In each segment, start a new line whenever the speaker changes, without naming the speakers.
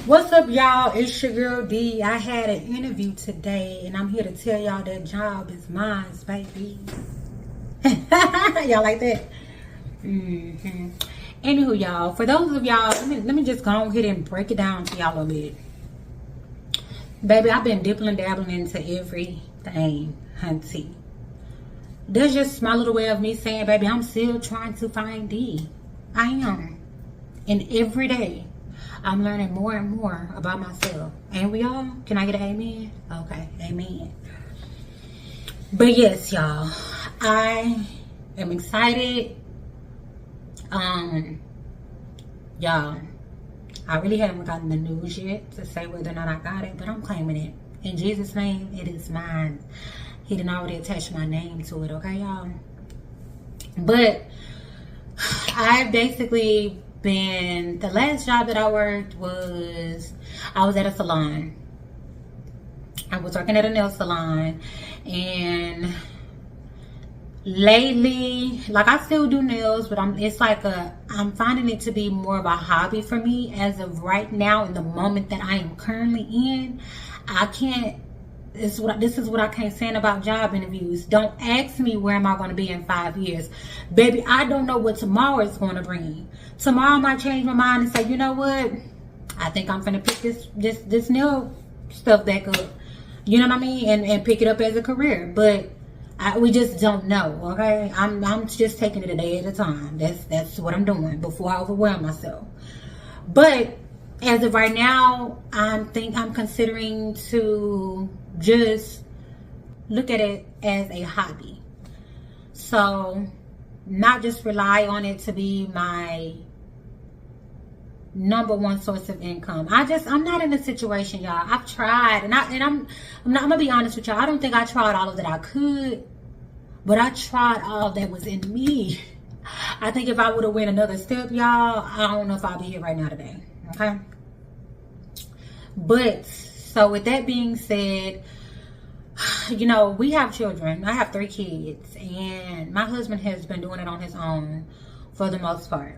What's up, y'all? It's your girl D. I had an interview today, and I'm here to tell y'all that job is mine, baby. Y'all like that? Anywho, y'all, for those of y'all, let me just go ahead and break it down to y'all a bit. Baby, I've been dipping dabbling into everything, hunty. That's just my little way of me saying, baby, I'm still trying to find D. I am. And every day, I'm learning more and more about myself. And we all? Can I get an amen? Okay, amen. But yes, y'all, I am excited. Y'all, I really haven't gotten the news yet to say whether or not I got it, but I'm claiming it. In Jesus' name, it is mine. He didn't already attach my name to it, okay, y'all? But I basically been, the last job that I worked was, I was at a salon. I was working at a nail salon, and lately, like, I still do nails, but I'm finding it to be more of a hobby for me as of right now. In the moment that I am currently in, I can't, this is what I can't stand about job interviews. Don't ask me where am I going to be in 5 years. Baby, I don't know what tomorrow is going to bring. Tomorrow I might change my mind and say, you know what? I think I'm going to pick this nail stuff back up. You know what I mean? And pick it up as a career. But we just don't know, okay? I'm just taking it a day at a time. That's what I'm doing before I overwhelm myself. But as of right now, I'm considering to just look at it as a hobby. So not just rely on it to be my number one source of income. I'm not in a situation, y'all. I've tried, and I'm gonna be honest with y'all. I don't think I tried all of that I could, but I tried all that was in me. I think if I would have went another step, y'all, I don't know if I'll be here right now today. Okay. But so with that being said, you know, we have children. I have 3 kids, and my husband has been doing it on his own for the most part.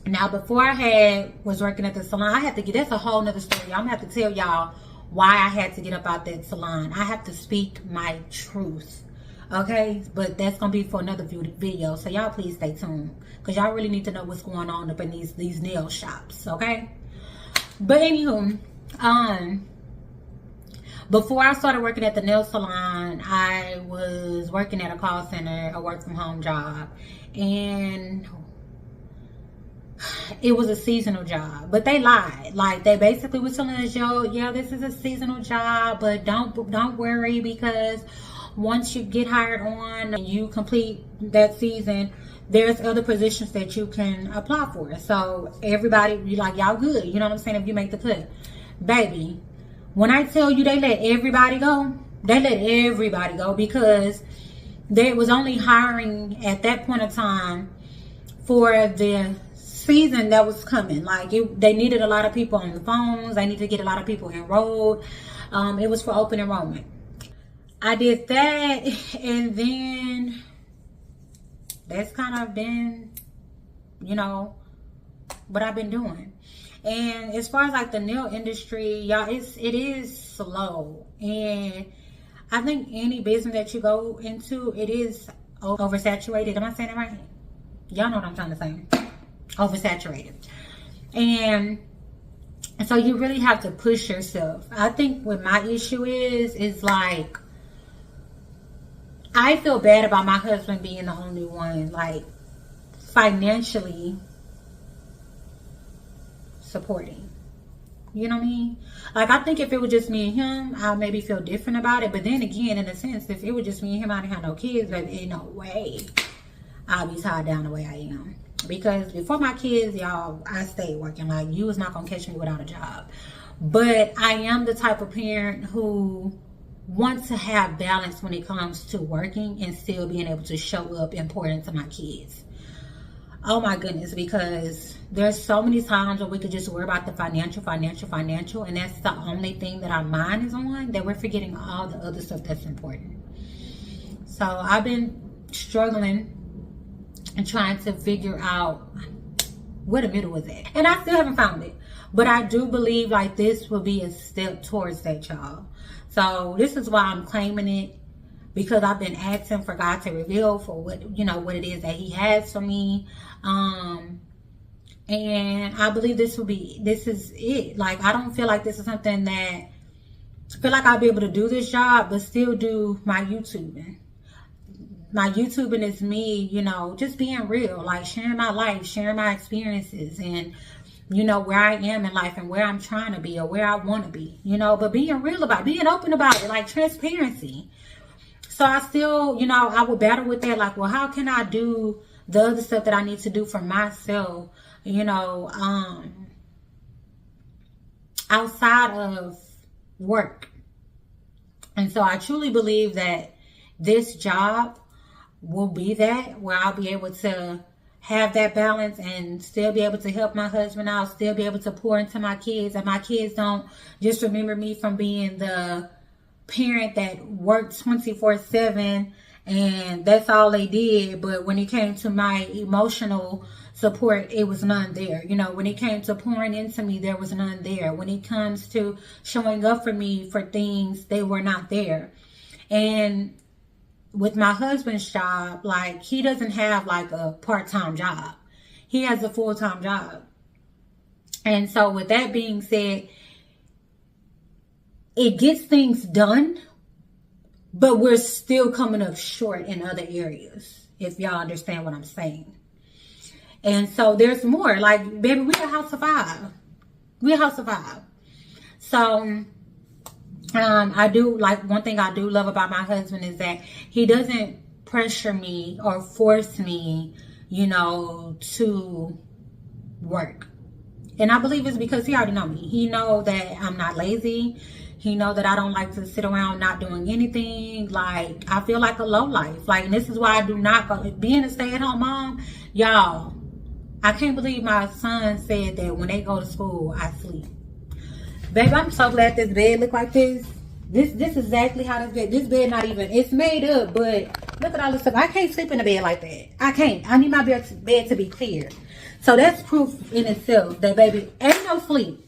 Now, before I was working at the salon, I had to get, that's a whole nother story. I'm gonna have to tell y'all why I had to get up out that salon. I have to speak my truth, okay? But that's gonna be for another video, so y'all please stay tuned, because y'all really need to know what's going on up in these nail shops, okay? But anywho, before I started working at the nail salon, I was working at a call center, a work from home job, and it was a seasonal job. But they lied. Like, they basically was telling us, yo, yeah, this is a seasonal job, but don't worry, because once you get hired on and you complete that season, there's other positions that you can apply for. So everybody, you like, y'all good, you know what I'm saying, if you make the cut. Baby, when I tell you they let everybody go, because they was only hiring at that point of time for the season that was coming. Like, they needed a lot of people on the phones. They needed to get a lot of people enrolled. It was for open enrollment. I did that, and then that's kind of been, you know, what I've been doing. And as far as like the nail industry, y'all, it is slow. And I think any business that you go into, it is oversaturated. Am I saying it right? Y'all know what I'm trying to say. Oversaturated. And so you really have to push yourself. I think what my issue is like, I feel bad about my husband being the only one, like, financially supporting. You know what I mean? Like, I think if it was just me and him, I'll maybe feel different about it. But then again, in a sense, if it was just me and him, I didn't have no kids, baby, ain't no way I'll be tied down the way I am. Because before my kids, y'all, I stayed working. Like, you was not gonna catch me without a job. But I am the type of parent who wants to have balance when it comes to working and still being able to show up important to my kids. Oh my goodness, because there's so many times where we could just worry about the financial, and that's the only thing that our mind is on, that we're forgetting all the other stuff that's important. So I've been struggling and trying to figure out where the middle was at. And I still haven't found it. But I do believe like this will be a step towards that, y'all. So this is why I'm claiming it, because I've been asking for God to reveal for what, you know, what it is that he has for me. And I believe this is it. Like, I don't feel like this is something that, I feel like I'll be able to do this job, but still do my YouTubing. My YouTubing is me, you know, just being real, like sharing my life, sharing my experiences, and, you know, where I am in life and where I'm trying to be or where I want to be, you know, but being real about it, being open about it, like transparency. So I still, you know, I would battle with that. Like, well, how can I do the other stuff that I need to do for myself, you know, outside of work? And so I truly believe that this job will be that, where I'll be able to have that balance and still be able to help my husband out, still be able to pour into my kids, and my kids don't just remember me from being the parent that worked 24/7 and that's all they did. But when it came to my emotional support, it was none there. You know, when it came to pouring into me, there was none there. When it comes to showing up for me for things, they were not there. And with my husband's job, like, he doesn't have like a part-time job. He has a full-time job. And so with that being said, it gets things done, but we're still coming up short in other areas, if y'all understand what I'm saying. And so there's more. Like, baby, we're a house of five. We're a house of five. So I do, like, one thing I do love about my husband is that he doesn't pressure me or force me, you know, to work. And I believe it's because he already know me. He know that I'm not lazy. He know that I don't like to sit around not doing anything. Like, I feel like a low life. Like, and this is why I do not go, being a stay-at-home mom, y'all, I can't believe my son said that when they go to school, I sleep. Babe, I'm so glad this bed look like this. This is exactly how this bed not even, it's made up, but look at all this stuff. I can't sleep in a bed like that. I can't. I need my bed to be clear. So that's proof in itself that, baby, ain't no sleep.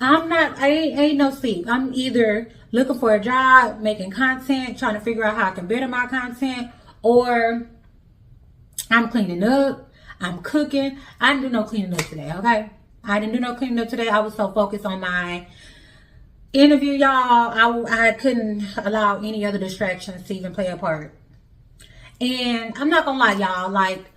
Ain't no sleep. I'm either looking for a job, making content, trying to figure out how I can better my content, or I'm cleaning up, I'm cooking. I didn't do no cleaning up today, okay? I didn't do no cleaning up today. I was so focused on my interview, y'all. I couldn't allow any other distractions to even play a part. And I'm not gonna lie, y'all, like,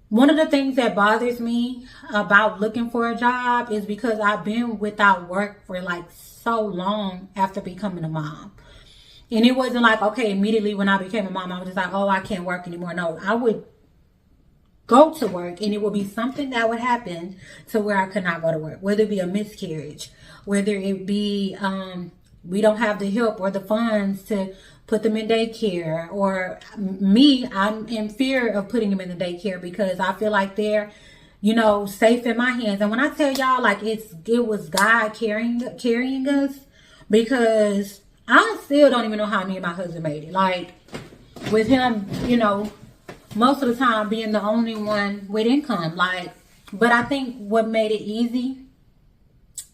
one of the things that bothers me about looking for a job is because I've been without work for like so long after becoming a mom. And it wasn't like, okay, immediately when I became a mom, I was just like, oh, I can't work anymore. No, I would go to work and it would be something that would happen to where I could not go to work, whether it be a miscarriage, whether it be we don't have the help or the funds to put them in daycare, or me, I'm in fear of putting them in the daycare because I feel like they're, you know, safe in my hands. And when I tell y'all, like, it was God carrying us, because I still don't even know how me and my husband made it. Like, with him, you know, most of the time being the only one with income. Like, but I think what made it easy,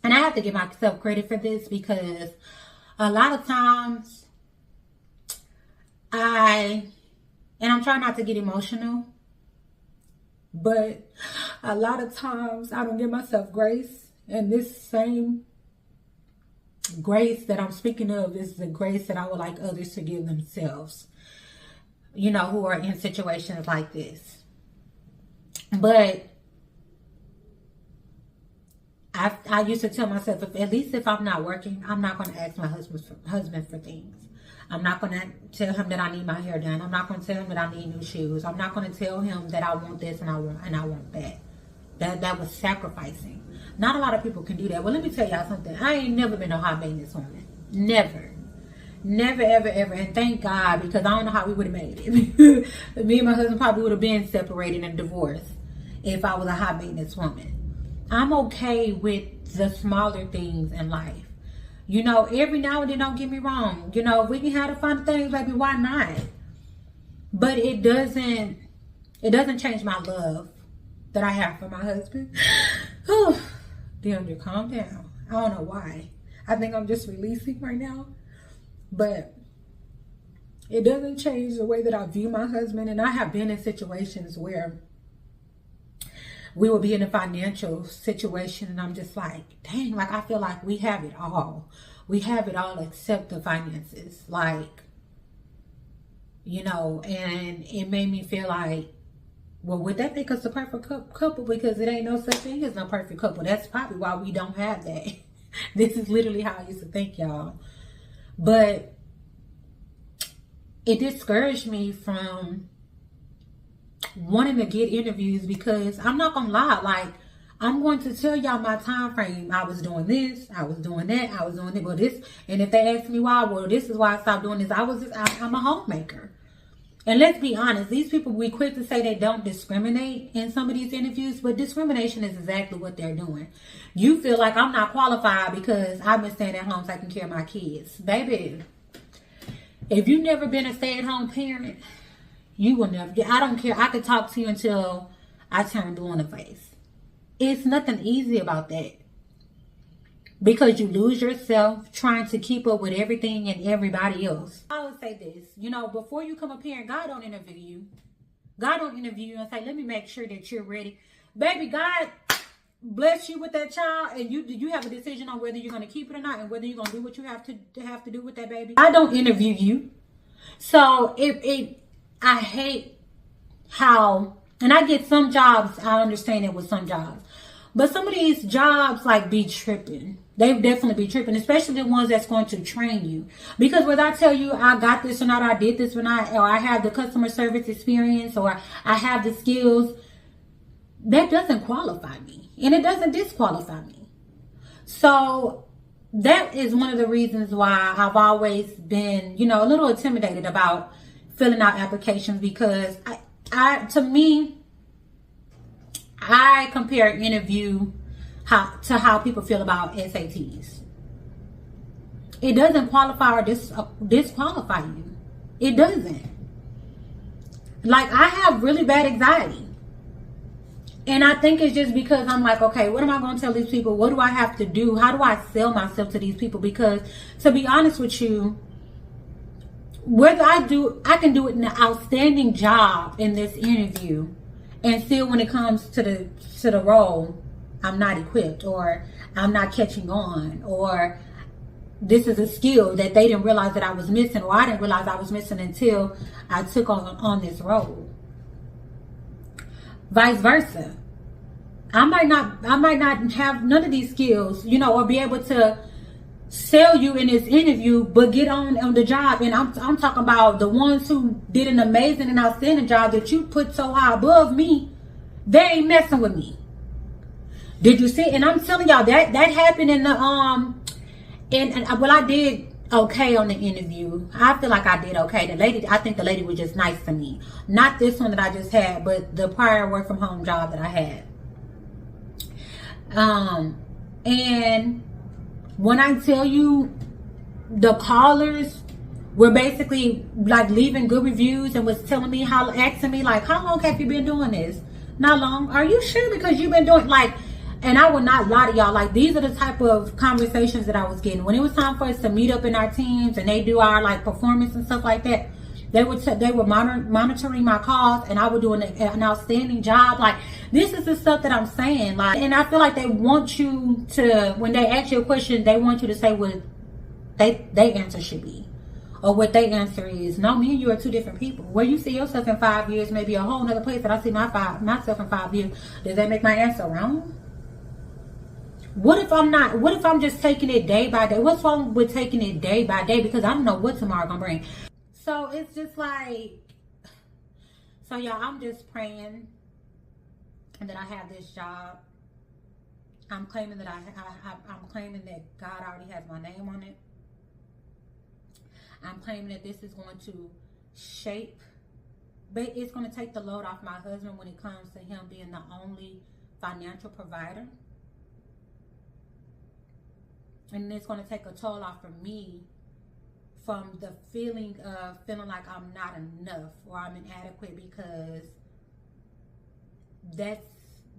and I have to give myself credit for this, because a lot of times I'm trying not to get emotional, but a lot of times I don't give myself grace. And this same grace that I'm speaking of is the grace that I would like others to give themselves, you know, who are in situations like this. But I used to tell myself, at least if I'm not working, I'm not going to ask my husband for things. I'm not going to tell him that I need my hair done. I'm not going to tell him that I need new shoes. I'm not going to tell him that I want this and I want that. That was sacrificing. Not a lot of people can do that. Well, let me tell y'all something. I ain't never been a high maintenance woman. Never. Never, ever, ever. And thank God, because I don't know how we would have made it. Me and my husband probably would have been separated and divorced if I was a high maintenance woman. I'm okay with the smaller things in life. You know, every now and then, don't get me wrong. You know, if we can have the fun things, baby, why not? But it doesn't change my love that I have for my husband. Oh, Deandra, calm down. I don't know why. I think I'm just releasing right now. But it doesn't change the way that I view my husband. And I have been in situations where we will be in a financial situation and I'm just like, dang, like I feel like we have it all. We have it all except the finances. Like, you know, and it made me feel like, well, would that make us a perfect couple? Because it ain't no such thing as no perfect couple. That's probably why we don't have that. This is literally how I used to think, y'all. But it discouraged me from wanting to get interviews because I'm not gonna lie, like I'm going to tell y'all my time frame. I was doing this, I was doing that, I was doing it, well this, and if they ask me why, well this is why I stopped doing this. I'm a homemaker. And let's be honest, these people, we quick to say they don't discriminate in some of these interviews, but discrimination is exactly what they're doing. You feel like I'm not qualified because I've been staying at home taking care of my kids. Baby, if you've never been a stay-at-home parent, you will never get. I don't care. I could talk to you until I turn blue in the face. It's nothing easy about that. Because you lose yourself trying to keep up with everything and everybody else. I would say this, you know, before you come a parent, God don't interview you. God don't interview you and say, let me make sure that you're ready. Baby, God bless you with that child and you have a decision on whether you're going to keep it or not and whether you're going to do what you have to do with that baby. I don't interview you. So I hate how, and I get some jobs, I understand it with some jobs, but some of these jobs like be tripping. They definitely be tripping, especially the ones that's going to train you. Because whether I tell you I got this or not, I did this or not, or I have the customer service experience, or I have the skills, that doesn't qualify me. And it doesn't disqualify me. So that is one of the reasons why I've always been, you know, a little intimidated about filling out applications, because to me, I compare interview to how people feel about SATs. It doesn't qualify or disqualify you. It doesn't. Like, I have really bad anxiety. And I think it's just because I'm like, okay, what am I going to tell these people? What do I have to do? How do I sell myself to these people? Because to be honest with you, whether I can do it an outstanding job in this interview, and still when it comes to the role, I'm not equipped, or I'm not catching on, or this is a skill that they didn't realize that I was missing, or I didn't realize I was missing until I took on this role. Vice versa. I might not have none of these skills, you know, or be able to sell you in this interview, but get on the job. And I'm talking about the ones who did an amazing and outstanding job that you put so high above me. They ain't messing with me. Did you see? And I'm telling y'all that happened in the well, I did okay on the interview. I feel like I did okay. I think the lady was just nice to me. Not this one that I just had, but the prior work from home job that I had. And when I tell you, the callers were basically like leaving good reviews and was telling me asking me like, how long have you been doing this? Not long. Are you sure? Because you've been doing like, and I would not lie to y'all, like these are the type of conversations that I was getting. When it was time for us to meet up in our teams and they do our like performance and stuff like that, they were monitoring my calls, and I would do an outstanding job. Like, this is the stuff that I'm saying. Like, and I feel like they want you to, when they ask you a question, they want you to say what they answer should be, or what they answer is. No, me and you are two different people. Where you see yourself in 5 years may be a whole nother place that I see myself in 5 years. Does that make my answer wrong? What if I'm just taking it day by day? What's wrong with taking it day by day? Because I don't know what tomorrow gonna bring. So it's just like, so y'all, I'm just praying that I have this job. I'm claiming that I'm claiming that God already has my name on it. I'm claiming that this is going to shape, but it's going to take the load off my husband when it comes to him being the only financial provider. And it's going to take a toll off from me, from the feeling like I'm not enough or I'm inadequate, because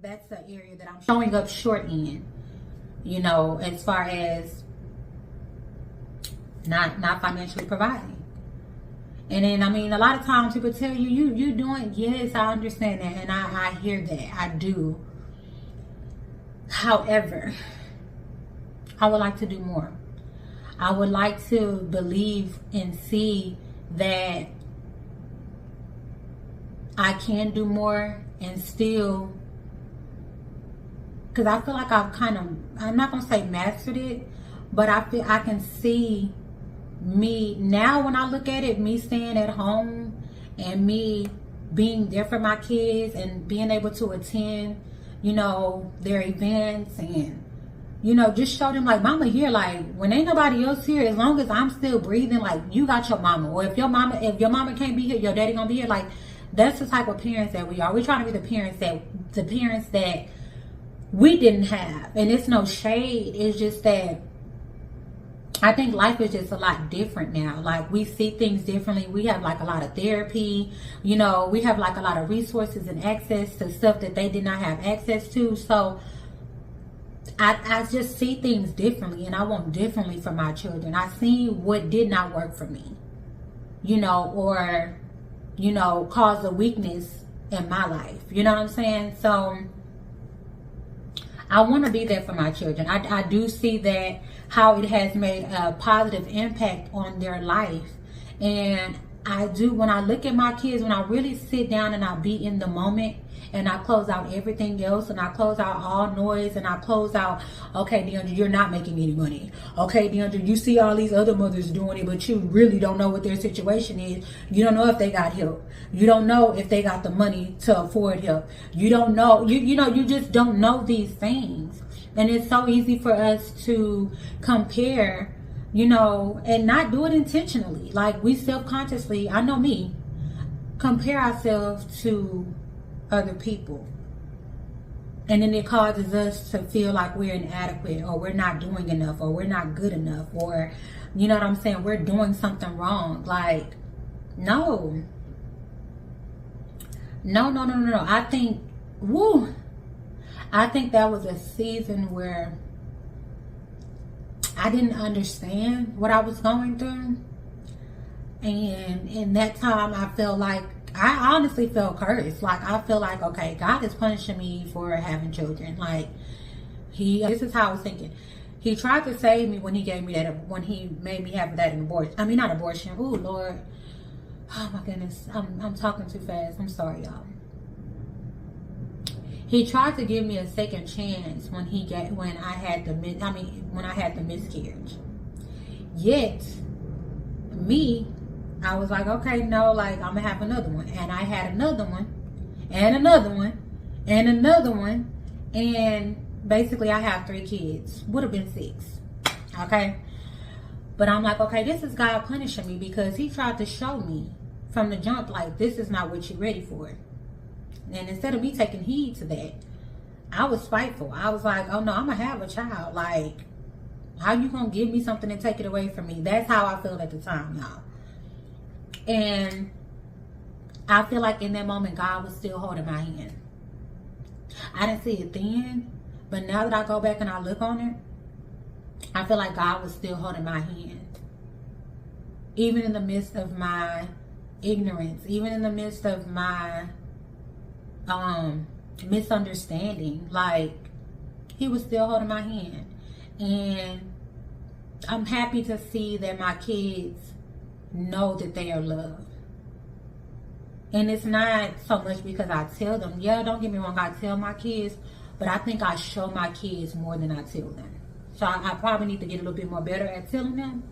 that's the area that I'm showing up short in, you know, as far as not financially providing. And then, I mean, a lot of times people tell you doing, yes, I understand that, and I hear that, I do. However, I would like to do more. I would like to believe and see that I can do more and still, because I feel like I'm not going to say mastered it, but I feel I can see me now when I look at it, me staying at home and me being there for my kids and being able to attend, you know, their events and, you know, just show them like, mama here, like when ain't nobody else here, as long as I'm still breathing, like you got your mama, or if your mama can't be here, your daddy gonna be here. Like that's the type of parents that we are. We're trying to be the parents that we didn't have. And it's no shade, it's just that I think life is just a lot different now. Like we see things differently. We have like a lot of therapy, you know, we have like a lot of resources and access to stuff that they did not have access to. So I just see things differently, and I want differently for my children. I see what did not work for me, you know, or, you know, cause a weakness in my life. You know what I'm saying? So I want to be there for my children. I do see that how it has made a positive impact on their life. And I do, when I look at my kids, when I really sit down and I be in the moment and I close out everything else and I close out all noise and I close out, okay, DeAndre, you're not making any money. Okay, DeAndre, you see all these other mothers doing it, but you really don't know what their situation is. You don't know if they got help. You don't know if they got the money to afford help. You don't know, you know, you just don't know these things. And it's so easy for us to compare, you know, and not do it intentionally. Like we self-consciously, I know me, compare ourselves to other people. And then it causes us to feel like we're inadequate, or we're not doing enough, or we're not good enough, or, you know what I'm saying, we're doing something wrong. Like, no. I think, I think that was a season where I didn't understand what I was going through. And in that time, I felt like, I honestly felt cursed. Like, I feel like, okay, God is punishing me for having children. Like, this is how I was thinking. He tried to save me when he gave me that, when he made me have that abortion. I mean, not abortion. Ooh, Lord. Oh my goodness. I'm talking too fast. I'm sorry, y'all. He tried to give me a second chance when I had the miscarriage. Yet, me, I was like, okay, no, like I'm gonna have another one. And I had another one, and another one, and another one. And basically I have 3 kids. Would have been 6. Okay? But I'm like, okay, this is God punishing me because he tried to show me from the jump, like, this is not what you're ready for. And instead of me taking heed to that, I was spiteful. I was like, oh no, I'm gonna have a child. Like, how you gonna give me something and take it away from me? That's how I felt at the time, y'all. And I feel like in that moment, God was still holding my hand. I didn't see it then, but now that I go back and I look on it, I feel like God was still holding my hand. Even in the midst of my ignorance, even in the midst of my misunderstanding, like, he was still holding my hand. And I'm happy to see that my kids know that they are loved. And it's not so much because I tell them. Yeah, don't get me wrong, I tell my kids, but I think I show my kids more than I tell them. So I probably need to get a little bit more better at telling them.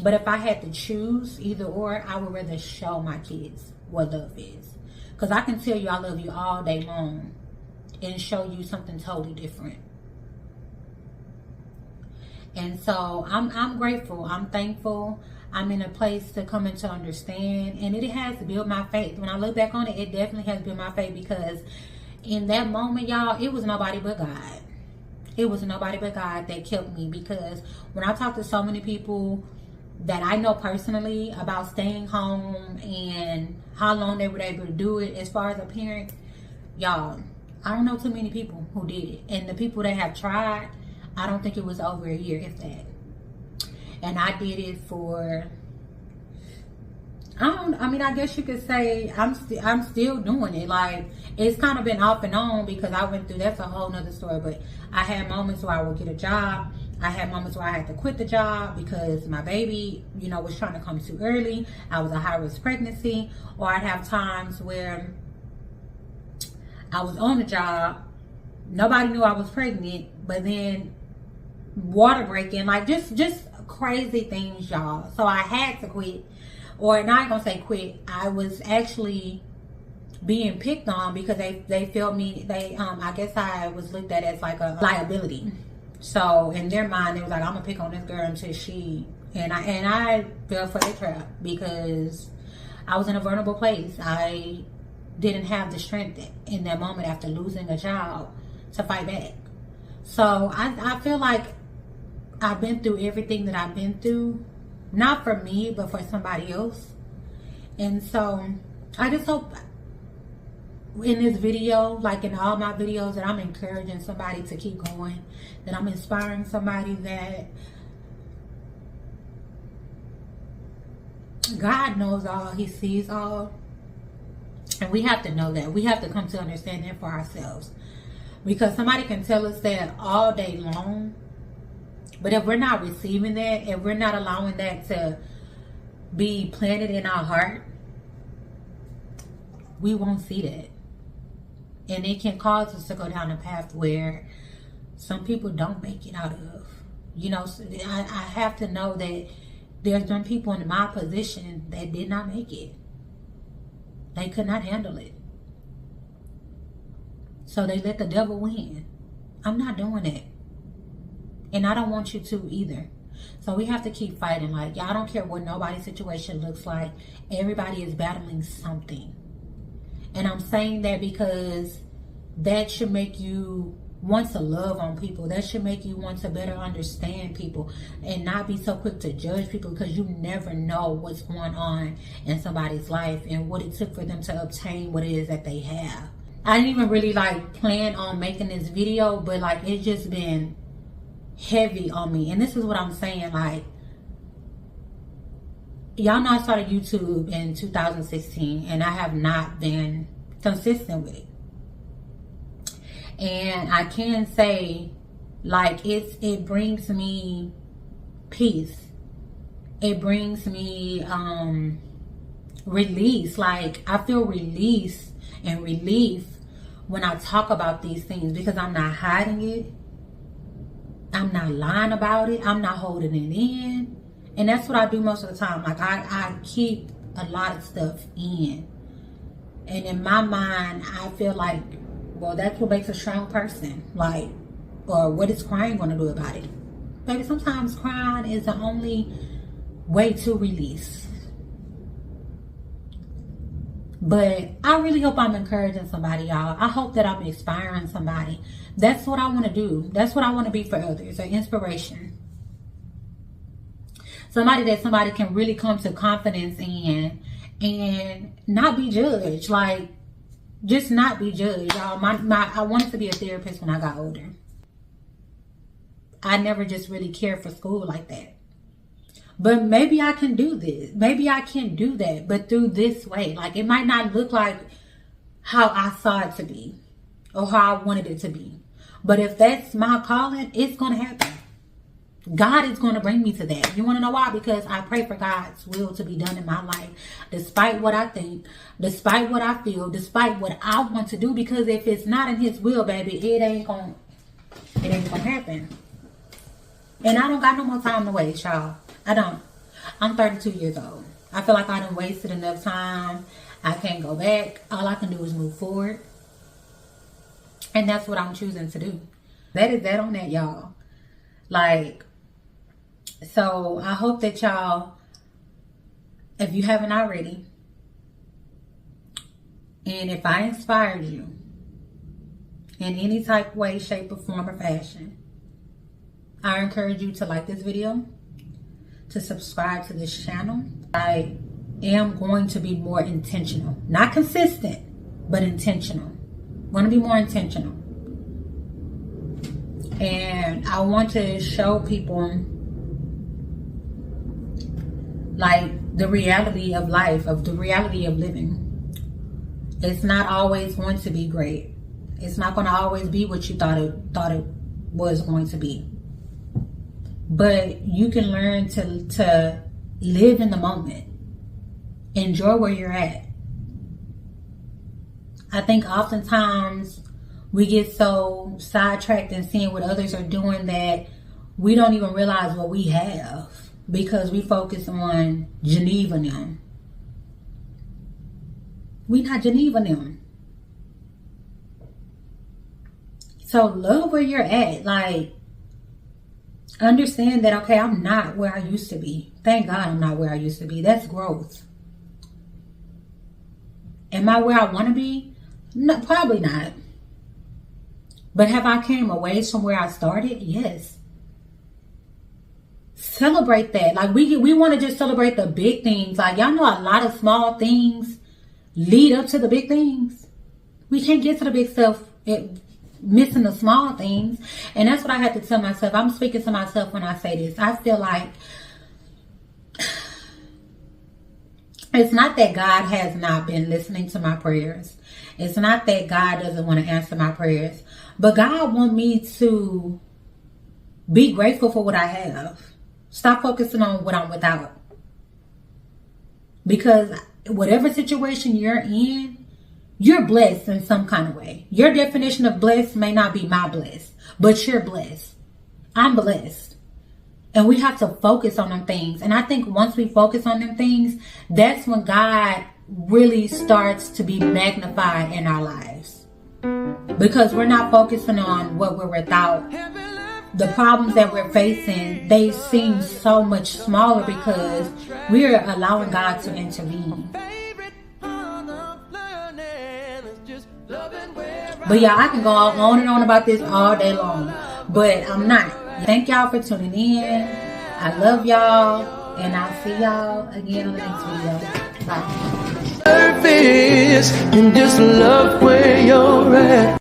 But if I had to choose either or, I would rather show my kids what love is. Because I can tell you I love you all day long and show you something totally different. And so I'm grateful. I'm thankful. I'm in a place to come into understand. And it has built my faith. When I look back on it, it definitely has built my faith. Because in that moment, y'all, it was nobody but God. It was nobody but God that kept me. Because when I talk to so many people that I know personally about staying home and how long they were able to do it as far as a parent, y'all, I don't know too many people who did it. And the people that have tried, I don't think it was over a year, if that. And I did it for, I guess you could say I'm still doing it. Like, it's kind of been off and on because I went through, that's a whole nother story. But I had moments where I would get a job. I had moments where I had to quit the job because my baby, was trying to come too early. I was a high-risk pregnancy. Or I'd have times where I was on the job, nobody knew I was pregnant, but then water breaking, like just crazy things, y'all. So I had to quit. Or not gonna say quit. I was actually being picked on because they felt me, I guess I was looked at as like a liability. So in their mind, they was like, I'm gonna pick on this girl until she, and I fell for their trap because I was in a vulnerable place. I didn't have the strength in that moment after losing a child to fight back. So I feel like I've been through everything that I've been through, not for me, but for somebody else. And so I just hope in this video, like in all my videos, that I'm encouraging somebody to keep going, that I'm inspiring somebody that God knows all, He sees all. And we have to know that. We have to come to understand that for ourselves. Because somebody can tell us that all day long, but if we're not receiving that, if we're not allowing that to be planted in our heart, we won't see that. And it can cause us to go down a path where some people don't make it out of. So I have to know that there's been people in my position that did not make it. They could not handle it. So they let the devil win. I'm not doing that. And I don't want you to either. So we have to keep fighting. Like, y'all, don't care what nobody's situation looks like. Everybody is battling something. And I'm saying that because that should make you want to love on people. That should make you want to better understand people and not be so quick to judge people, because you never know what's going on in somebody's life and what it took for them to obtain what it is that they have. I didn't even really plan on making this video, but it's just been heavy on me. And this is what I'm saying, y'all know I started YouTube in 2016 and I have not been consistent with it. And I can say it brings me peace. It brings me release. I feel release and relief when I talk about these things, because I'm not hiding it. I'm not lying about it. I'm not holding it in. And that's what I do most of the time. I keep a lot of stuff in. And in my mind, I feel well, that's what makes a strong person. Or what is crying going to do about it? Baby, sometimes crying is the only way to release. But I really hope I'm encouraging somebody, y'all. I hope that I'm inspiring somebody. That's what I want to do. That's what I want to be for others, an inspiration. Somebody that somebody can really come to confidence in and not be judged. Just not be judged, y'all. I wanted to be a therapist when I got older. I never just really cared for school like that. But maybe I can do this. Maybe I can do that, but through this way. It might not look like how I saw it to be or how I wanted it to be. But if that's my calling, it's going to happen. God is going to bring me to that. You want to know why? Because I pray for God's will to be done in my life, despite what I think, despite what I feel, despite what I want to do. Because if it's not in His will, baby, it ain't gonna happen. And I don't got no more time to waste, y'all. I don't. I'm 32 years old. I feel like I done wasted enough time. I can't go back. All I can do is move forward. And that's what I'm choosing to do. That is that on that, y'all. So I hope that y'all, if you haven't already, and if I inspired you in any type of way, shape, or form, or fashion, I encourage you to like this video, to subscribe to this channel. I am going to be more intentional. Not consistent, but intentional. want to be more intentional. And I want to show people like the reality of life, of the reality of living. It's not always going to be great. It's not going to always be what you thought it was going to be. But you can learn to live in the moment. Enjoy where you're at. I think oftentimes we get so sidetracked in seeing what others are doing that we don't even realize what we have, because we focus on Geneva them. We not Geneva them. So love where you're at. Like, understand that, okay, I'm not where I used to be. Thank God I'm not where I used to be. That's growth. Am I where I want to be? No, probably not. But have I came away from where I started? Yes. Celebrate that. Like, we want to just celebrate the big things. Like, y'all know a lot of small things lead up to the big things. We can't get to the big stuff missing the small things. And that's what I have to tell myself. I'm speaking to myself when I say this. I feel like it's not that God has not been listening to my prayers. It's not that God doesn't want to answer my prayers. But God wants me to be grateful for what I have. Stop focusing on what I'm without. Because whatever situation you're in, you're blessed in some kind of way. Your definition of blessed may not be my blessed, but you're blessed. I'm blessed. And we have to focus on them things. And I think once we focus on them things, that's when God really starts to be magnified in our lives. Because we're not focusing on what we're without. The problems that we're facing, they seem so much smaller because we're allowing God to intervene. But yeah, I can go on and on about this all day long, but I'm not. Thank y'all for tuning in. I love y'all, and I'll see y'all again on the next video. Bye.
Surface and just love where you're at.